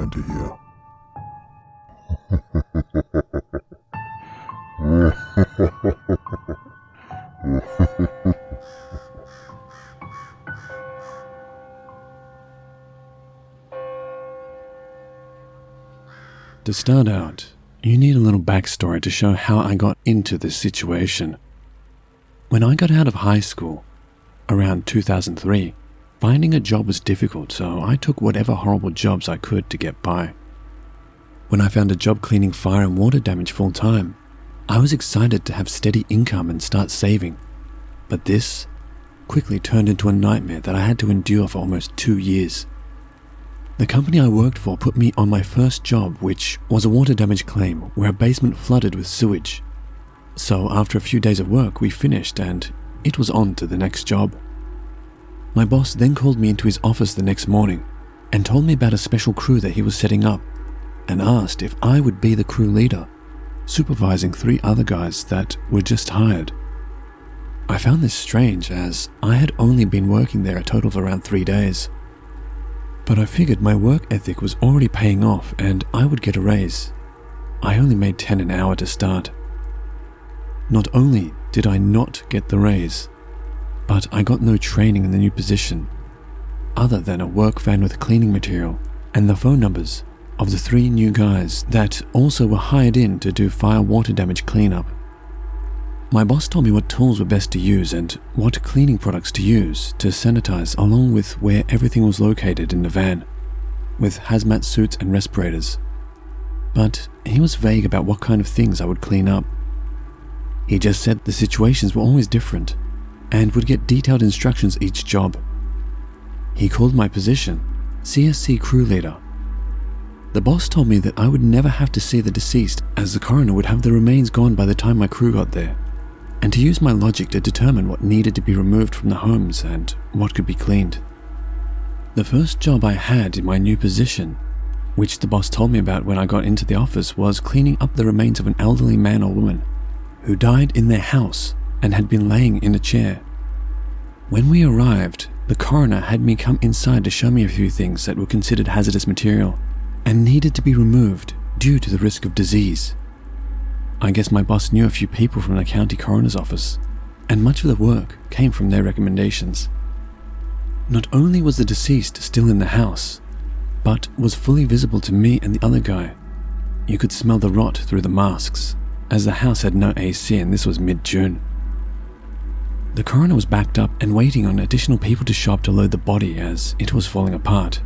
enter here. To start out, you need a little backstory to show how I got into this situation. When I got out of high school, around 2003, finding a job was difficult, so I took whatever horrible jobs I could to get by. When I found a job cleaning fire and water damage full-time, I was excited to have steady income and start saving. But this quickly turned into a nightmare that I had to endure for almost 2 years. The company I worked for put me on my first job, which was a water damage claim where a basement flooded with sewage. So after a few days of work, we finished and it was on to the next job. My boss then called me into his office the next morning and told me about a special crew that he was setting up and asked if I would be the crew leader, supervising 3 other guys that were just hired. I found this strange as I had only been working there a total of around 3 days. But I figured my work ethic was already paying off and I would get a raise. I only made $10 an hour to start. Not only did I not get the raise, but I got no training in the new position, other than a work van with cleaning material and the phone numbers of the 3 new guys that also were hired in to do fire water damage cleanup. My boss told me what tools were best to use and what cleaning products to use to sanitize, along with where everything was located in the van, with hazmat suits and respirators. But he was vague about what kind of things I would clean up. He just said the situations were always different and would get detailed instructions each job. He called my position CSC crew leader. The boss told me that I would never have to see the deceased, as the coroner would have the remains gone by the time my crew got there, and to use my logic to determine what needed to be removed from the homes and what could be cleaned. The first job I had in my new position, which the boss told me about when I got into the office, was cleaning up the remains of an elderly man or woman who died in their house and had been laying in a chair. When we arrived, the coroner had me come inside to show me a few things that were considered hazardous material and needed to be removed due to the risk of disease. I guess my boss knew a few people from the county coroner's office, and much of the work came from their recommendations. Not only was the deceased still in the house, but was fully visible to me and the other guy. You could smell the rot through the masks, as the house had no AC and this was mid-June. The coroner was backed up and waiting on additional people to show up to load the body as it was falling apart.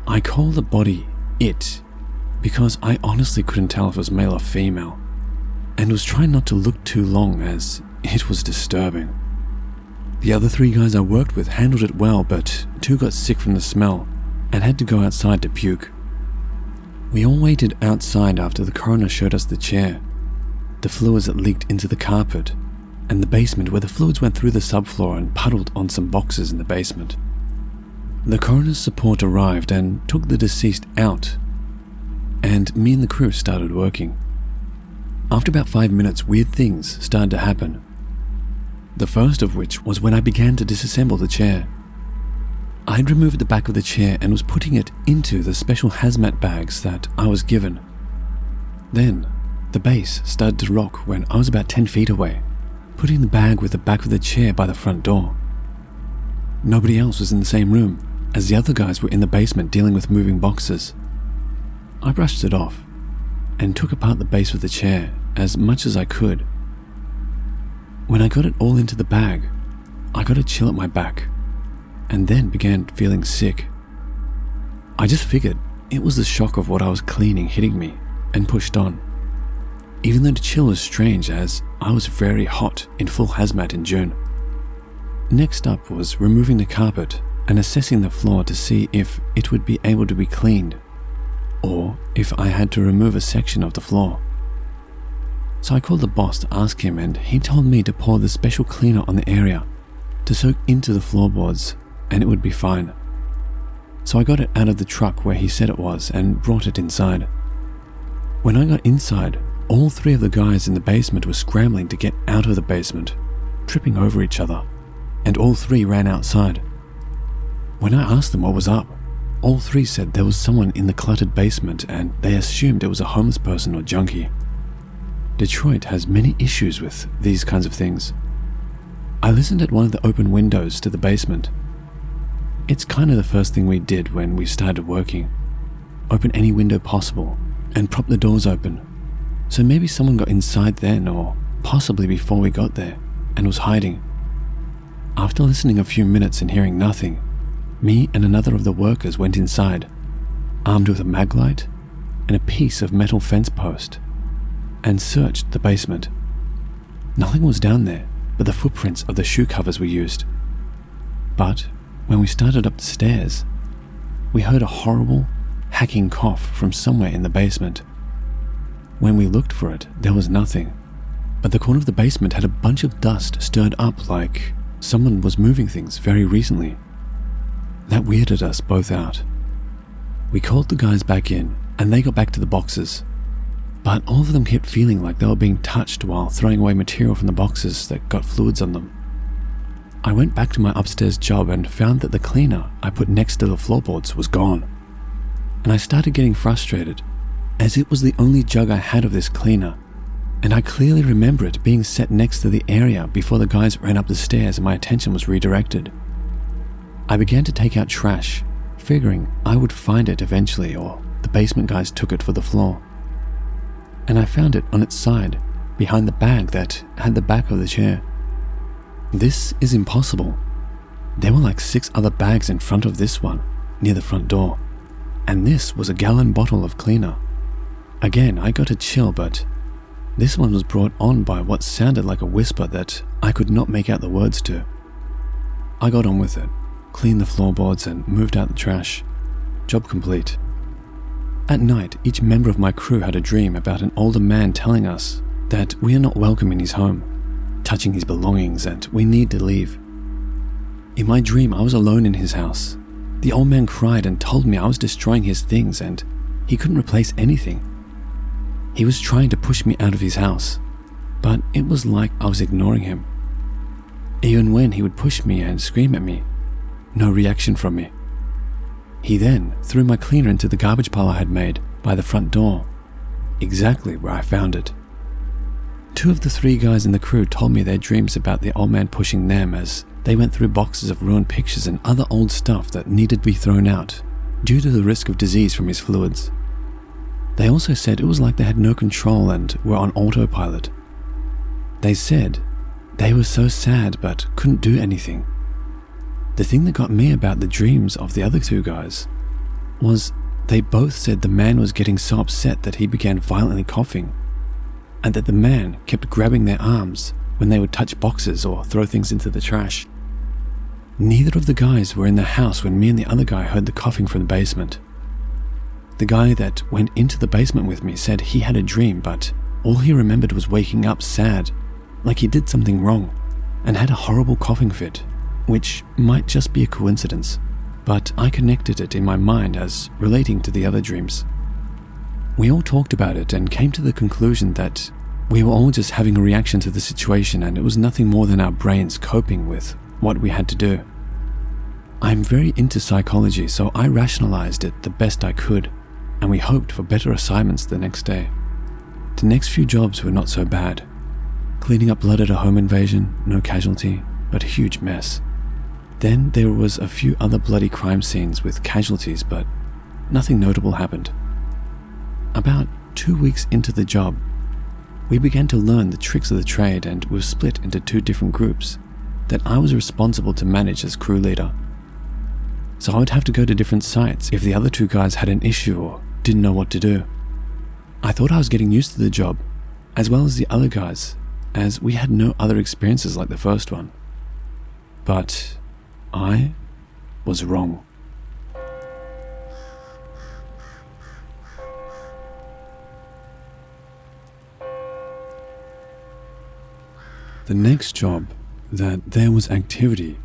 I call the body it because I honestly couldn't tell if it was male or female, and was trying not to look too long as it was disturbing. The other 3 guys I worked with handled it well, but 2 got sick from the smell and had to go outside to puke. We all waited outside after the coroner showed us the chair, the fluids that leaked into the carpet, and the basement where the fluids went through the subfloor and puddled on some boxes in the basement. The coroner's support arrived and took the deceased out, and me and the crew started working. After about 5 minutes, weird things started to happen. The first of which was when I began to disassemble the chair. I had removed the back of the chair and was putting it into the special hazmat bags that I was given. Then, the base started to rock when I was about 10 feet away, putting the bag with the back of the chair by the front door. Nobody else was in the same room, as the other guys were in the basement dealing with moving boxes. I brushed it off and took apart the base of the chair as much as I could. When I got it all into the bag, I got a chill at my back and then began feeling sick. I just figured it was the shock of what I was cleaning hitting me and pushed on, even though the chill was strange as I was very hot in full hazmat in June. Next up was removing the carpet and assessing the floor to see if it would be able to be cleaned, or if I had to remove a section of the floor. So I called the boss to ask him, and he told me to pour the special cleaner on the area to soak into the floorboards and it would be fine. So I got it out of the truck where he said it was and brought it inside. When I got inside, all 3 of the guys in the basement were scrambling to get out of the basement, tripping over each other, and all 3 ran outside. When I asked them what was up, all three said there was someone in the cluttered basement and they assumed it was a homeless person or junkie. Detroit has many issues with these kinds of things. I listened at one of the open windows to the basement. It's kind of the first thing we did when we started working. Open any window possible and prop the doors open. So maybe someone got inside then, or possibly before we got there, and was hiding. After listening a few minutes and hearing nothing, me and another of the workers went inside, armed with a mag light and a piece of metal fence post, and searched the basement. Nothing was down there but the footprints of the shoe covers we used. But when we started up the stairs, we heard a horrible, hacking cough from somewhere in the basement. When we looked for it, there was nothing, but the corner of the basement had a bunch of dust stirred up like someone was moving things very recently. That weirded us both out. We called the guys back in, and they got back to the boxes, but all of them kept feeling like they were being touched while throwing away material from the boxes that got fluids on them. I went back to my upstairs job and found that the cleaner I put next to the floorboards was gone, and I started getting frustrated, as it was the only jug I had of this cleaner, and I clearly remember it being set next to the area before the guys ran up the stairs and my attention was redirected. I began to take out trash, figuring I would find it eventually, or the basement guys took it for the floor. And I found it on its side, behind the bag that had the back of the chair. This is impossible. There were like 6 other bags in front of this one, near the front door, and this was a gallon bottle of cleaner. Again, I got a chill, but this one was brought on by what sounded like a whisper that I could not make out the words to. I got on with it, cleaned the floorboards and moved out the trash. Job complete. At night, each member of my crew had a dream about an older man telling us that we are not welcome in his home, touching his belongings, and we need to leave. In my dream, I was alone in his house. The old man cried and told me I was destroying his things and he couldn't replace anything. He was trying to push me out of his house, but it was like I was ignoring him. Even when he would push me and scream at me, no reaction from me. He then threw my cleaner into the garbage pile I had made by the front door, exactly where I found it. 2 of the 3 guys in the crew told me their dreams about the old man pushing them as they went through boxes of ruined pictures and other old stuff that needed to be thrown out due to the risk of disease from his fluids. They also said it was like they had no control and were on autopilot. They said they were so sad but couldn't do anything. The thing that got me about the dreams of the other 2 guys was they both said the man was getting so upset that he began violently coughing, and that the man kept grabbing their arms when they would touch boxes or throw things into the trash. Neither of the guys were in the house when me and the other guy heard the coughing from the basement. The guy that went into the basement with me said he had a dream, but all he remembered was waking up sad, like he did something wrong, and had a horrible coughing fit, which might just be a coincidence, but I connected it in my mind as relating to the other dreams. We all talked about it and came to the conclusion that we were all just having a reaction to the situation and it was nothing more than our brains coping with what we had to do. I'm very into psychology, so I rationalized it the best I could, and we hoped for better assignments the next day. The next few jobs were not so bad. Cleaning up blood at a home invasion, no casualty, but a huge mess. Then there was a few other bloody crime scenes with casualties, but nothing notable happened. About 2 weeks into the job, we began to learn the tricks of the trade and were split into 2 different groups that I was responsible to manage as crew leader. So I would have to go to different sites if the other 2 guys had an issue or didn't know what to do. I thought I was getting used to the job, as well as the other guys, as we had no other experiences like the first one. But I was wrong. The next job that there was activity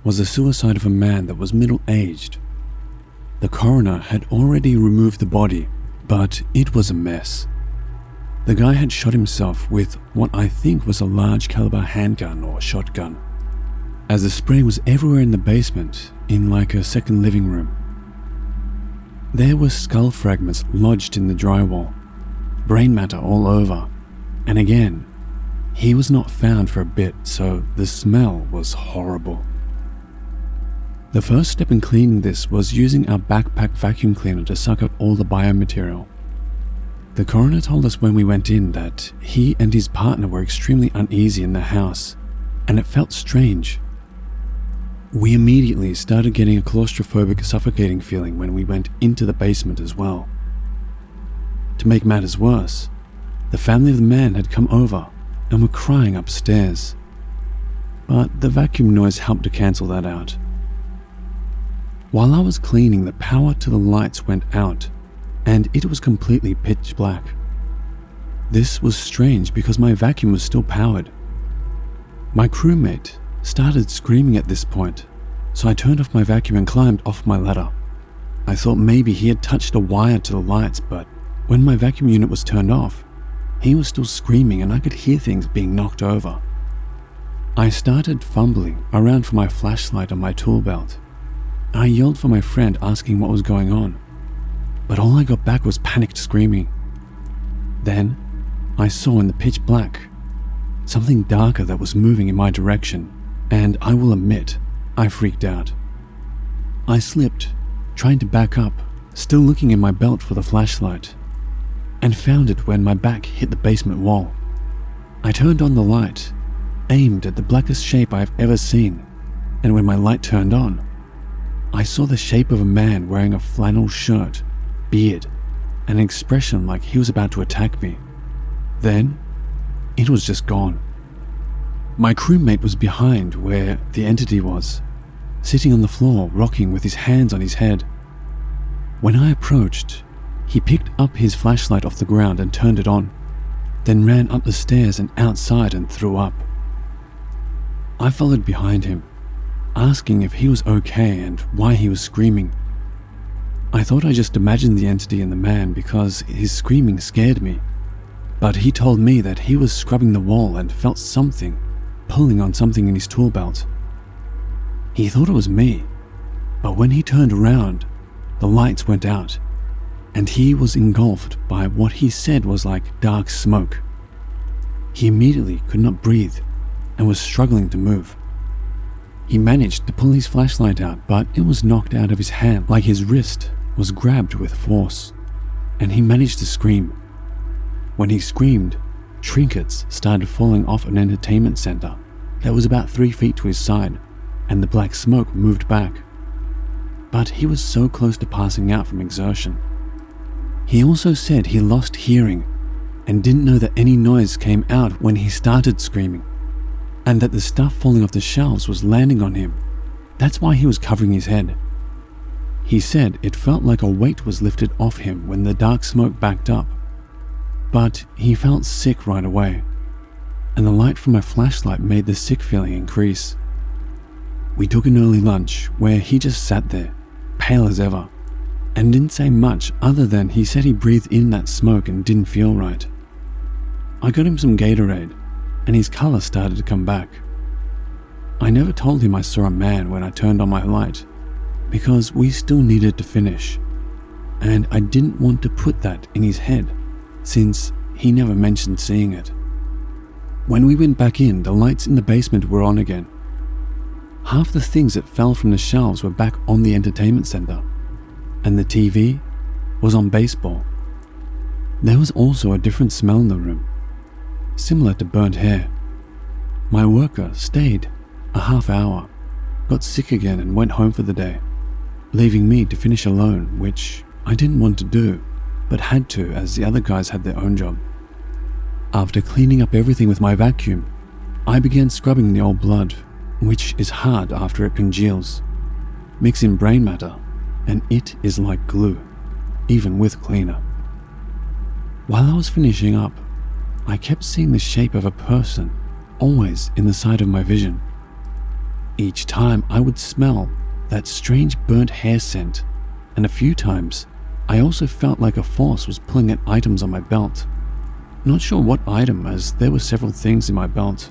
was the suicide of a man that was middle-aged. The coroner had already removed the body, but it was a mess. The guy had shot himself with what I think was a large caliber handgun or shotgun, as the spray was everywhere in the basement, in like a second living room. There were skull fragments lodged in the drywall, brain matter all over, and again, he was not found for a bit, so the smell was horrible. The first step in cleaning this was using our backpack vacuum cleaner to suck up all the biomaterial. The coroner told us when we went in that he and his partner were extremely uneasy in the house, and it felt strange. We immediately started getting a claustrophobic, suffocating feeling when we went into the basement as well. To make matters worse, the family of the man had come over and were crying upstairs, but the vacuum noise helped to cancel that out. While I was cleaning, the power to the lights went out, and it was completely pitch black. This was strange because my vacuum was still powered. My crewmate started screaming at this point, so I turned off my vacuum and climbed off my ladder. I thought maybe he had touched a wire to the lights, but when my vacuum unit was turned off, he was still screaming and I could hear things being knocked over. I started fumbling around for my flashlight on my tool belt. I yelled for my friend, asking what was going on, but all I got back was panicked screaming. Then I saw in the pitch black something darker that was moving in my direction, and I will admit, I freaked out. I slipped, trying to back up, still looking in my belt for the flashlight, and found it when my back hit the basement wall. I turned on the light, aimed at the blackest shape I have ever seen, and when my light turned on, I saw the shape of a man wearing a flannel shirt, beard, and an expression like he was about to attack me. Then, it was just gone. My crewmate was behind where the entity was, sitting on the floor, rocking with his hands on his head. When I approached, he picked up his flashlight off the ground and turned it on, then ran up the stairs and outside and threw up. I followed behind him, asking if he was okay and why he was screaming. I thought I just imagined the entity in the man because his screaming scared me, but he told me that he was scrubbing the wall and felt something pulling on something in his tool belt. He thought it was me, but when he turned around, the lights went out, and he was engulfed by what he said was like dark smoke. He immediately could not breathe and was struggling to move. He managed to pull his flashlight out, but it was knocked out of his hand like his wrist was grabbed with force, and he managed to scream. When he screamed, trinkets started falling off an entertainment center that was about 3 feet to his side, and the black smoke moved back. But he was so close to passing out from exertion. He also said he lost hearing and didn't know that any noise came out when he started screaming, and that the stuff falling off the shelves was landing on him. That's why he was covering his head. He said it felt like a weight was lifted off him when the dark smoke backed up, but he felt sick right away, and the light from my flashlight made the sick feeling increase. We took an early lunch where he just sat there, pale as ever, and didn't say much other than he said he breathed in that smoke and didn't feel right. I got him some Gatorade, and his color started to come back. I never told him I saw a man when I turned on my light, because we still needed to finish, and I didn't want to put that in his head, since he never mentioned seeing it. When we went back in, the lights in the basement were on again. Half the things that fell from the shelves were back on the entertainment center, and the TV was on baseball. There was also a different smell in the room, similar to burnt hair. My worker stayed a half hour, got sick again and went home for the day, leaving me to finish alone, which I didn't want to do, but had to as the other guys had their own job. After cleaning up everything with my vacuum, I began scrubbing the old blood, which is hard after it congeals. Mix in brain matter, and it is like glue, even with cleaner. While I was finishing up, I kept seeing the shape of a person always in the side of my vision. Each time I would smell that strange burnt hair scent, and a few times I also felt like a force was pulling at items on my belt. Not sure what item, as there were several things in my belt.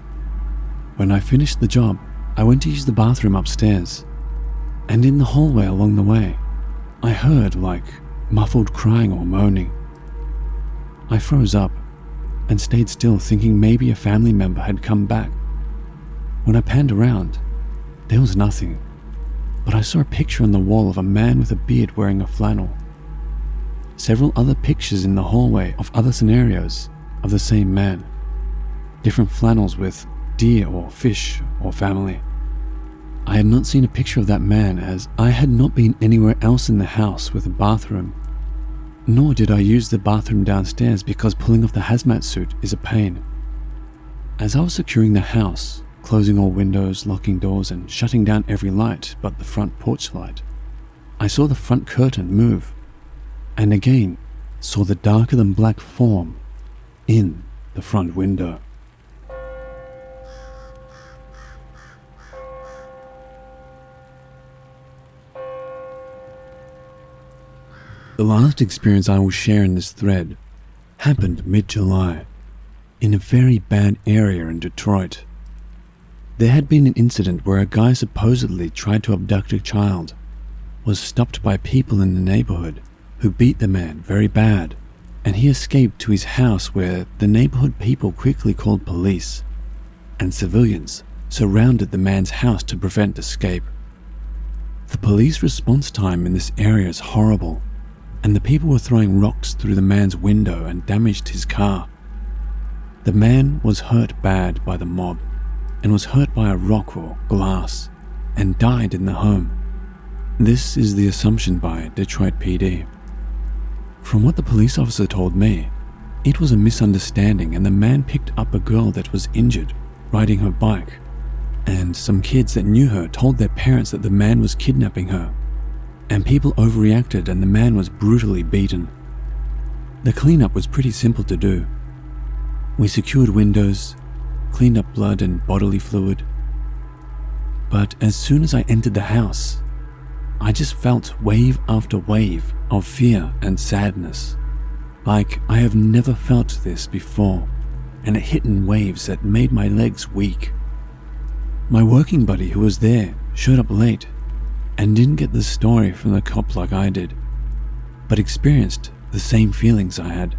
When I finished the job, I went to use the bathroom upstairs, and in the hallway along the way, I heard like muffled crying or moaning. I froze up and stayed still, thinking maybe a family member had come back. When I panned around, there was nothing, but I saw a picture on the wall of a man with a beard wearing a flannel. Several other pictures in the hallway of other scenarios of the same man. Different flannels with deer or fish or family. I had not seen a picture of that man, as I had not been anywhere else in the house with a bathroom. Nor did I use the bathroom downstairs because pulling off the hazmat suit is a pain. As I was securing the house, closing all windows, locking doors, and shutting down every light but the front porch light, I saw the front curtain move, and again saw the darker than black form in the front window. The last experience I will share in this thread happened mid-July in a very bad area in Detroit. There had been an incident where a guy supposedly tried to abduct a child, was stopped by people in the neighborhood who beat the man very bad, and he escaped to his house, where the neighborhood people quickly called police, and civilians surrounded the man's house to prevent escape. The police response time in this area is horrible, and the people were throwing rocks through the man's window and damaged his car. The man was hurt bad by the mob and was hurt by a rock or glass and died in the home. This is the assumption by Detroit PD. From what the police officer told me, it was a misunderstanding, and the man picked up a girl that was injured riding her bike, and some kids that knew her told their parents that the man was kidnapping her, and people overreacted and the man was brutally beaten. The cleanup was pretty simple to do. We secured windows, cleaned up blood and bodily fluid. But as soon as I entered the house, I just felt wave after wave of fear and sadness. Like I have never felt this before, and it hit in waves that made my legs weak. My working buddy who was there showed up late and didn't get the story from the cop like I did, but experienced the same feelings I had.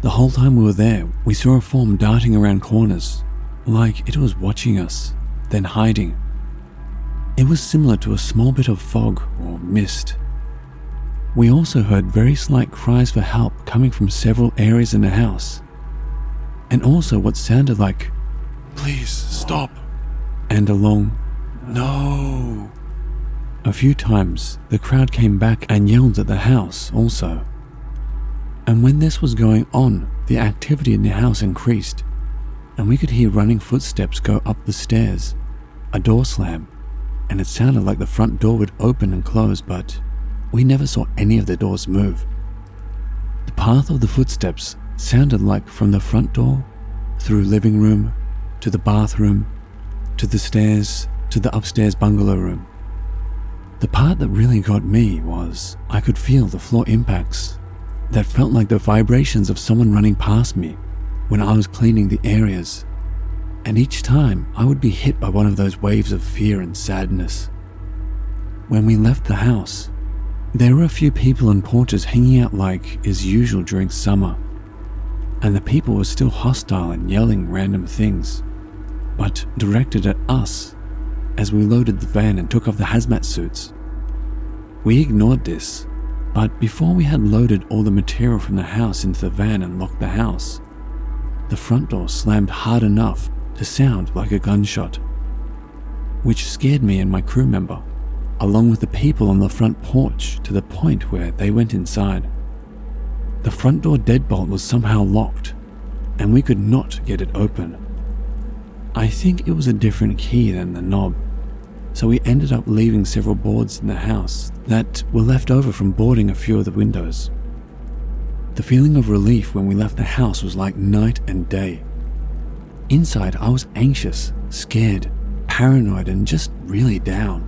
The whole time we were there, we saw a form darting around corners, like it was watching us, then hiding. It was similar to a small bit of fog or mist. We also heard very slight cries for help coming from several areas in the house, and also what sounded like, "Please stop," and a long, "No." A few times, the crowd came back and yelled at the house also. And when this was going on, the activity in the house increased, and we could hear running footsteps go up the stairs, a door slam, and it sounded like the front door would open and close, but we never saw any of the doors move. The path of the footsteps sounded like from the front door, through living room, to the bathroom, to the stairs, to the upstairs bungalow room. The part that really got me was I could feel the floor impacts that felt like the vibrations of someone running past me when I was cleaning the areas, and each time I would be hit by one of those waves of fear and sadness. When we left the house, there were a few people on porches hanging out like is usual during summer, and the people were still hostile and yelling random things, but directed at us as we loaded the van and took off the hazmat suits. We ignored this, but before we had loaded all the material from the house into the van and locked the house, the front door slammed hard enough to sound like a gunshot, which scared me and my crew member, along with the people on the front porch, to the point where they went inside. The front door deadbolt was somehow locked, and we could not get it open. I think it was a different key than the knob, so we ended up leaving several boards in the house that were left over from boarding a few of the windows. The feeling of relief when we left the house was like night and day. Inside, I was anxious, scared, paranoid, and just really down,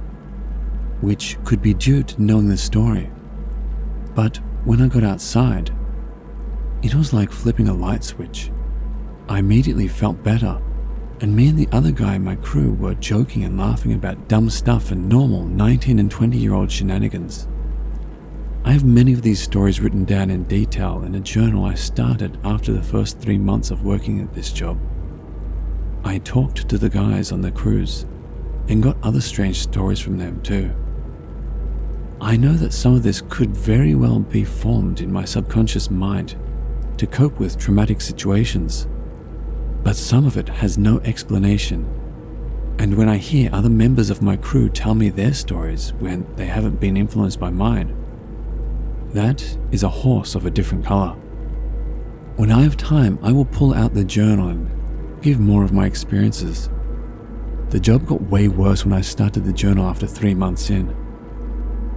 which could be due to knowing the story. But when I got outside, it was like flipping a light switch. I immediately felt better, and me and the other guy in my crew were joking and laughing about dumb stuff and normal 19 and 20-year-old shenanigans. I have many of these stories written down in detail in a journal I started after the first 3 months of working at this job. I talked to the guys on the cruise and got other strange stories from them too. I know that some of this could very well be formed in my subconscious mind to cope with traumatic situations, but some of it has no explanation. And when I hear other members of my crew tell me their stories when they haven't been influenced by mine, that is a horse of a different color. When I have time, I will pull out the journal and give more of my experiences. The job got way worse when I started the journal after 3 months in.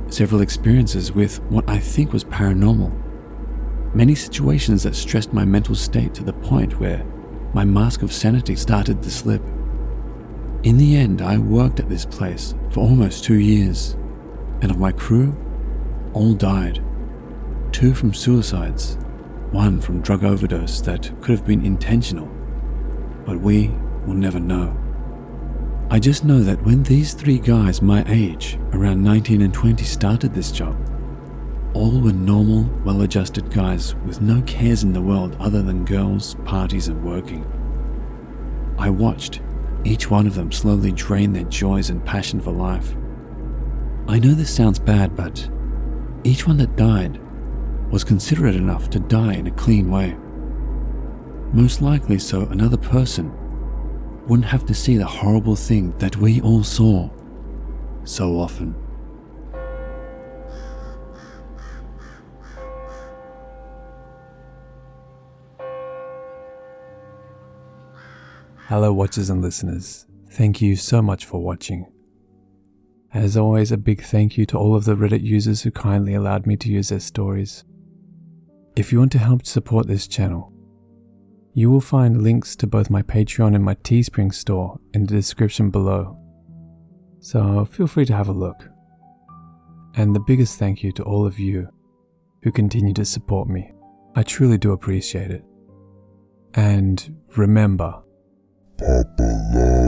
Several experiences with what I think was paranormal. Many situations that stressed my mental state to the point where my mask of sanity started to slip. In the end, I worked at this place for almost 2 years, and of my crew, all died. 2 from suicides, 1 from drug overdose that could have been intentional, but we will never know. I just know that when these 3 guys my age, around 19 and 20, started this job, all were normal, well-adjusted guys with no cares in the world other than girls, parties, and working. I watched each one of them slowly drain their joys and passion for life. I know this sounds bad, but each one that died was considerate enough to die in a clean way. Most likely so another person wouldn't have to see the horrible thing that we all saw so often. Hello watchers and listeners, thank you so much for watching. As always, a big thank you to all of the Reddit users who kindly allowed me to use their stories. If you want to help support this channel, you will find links to both my Patreon and my Teespring store in the description below, so feel free to have a look. And the biggest thank you to all of you who continue to support me. I truly do appreciate it. And remember, Papa loves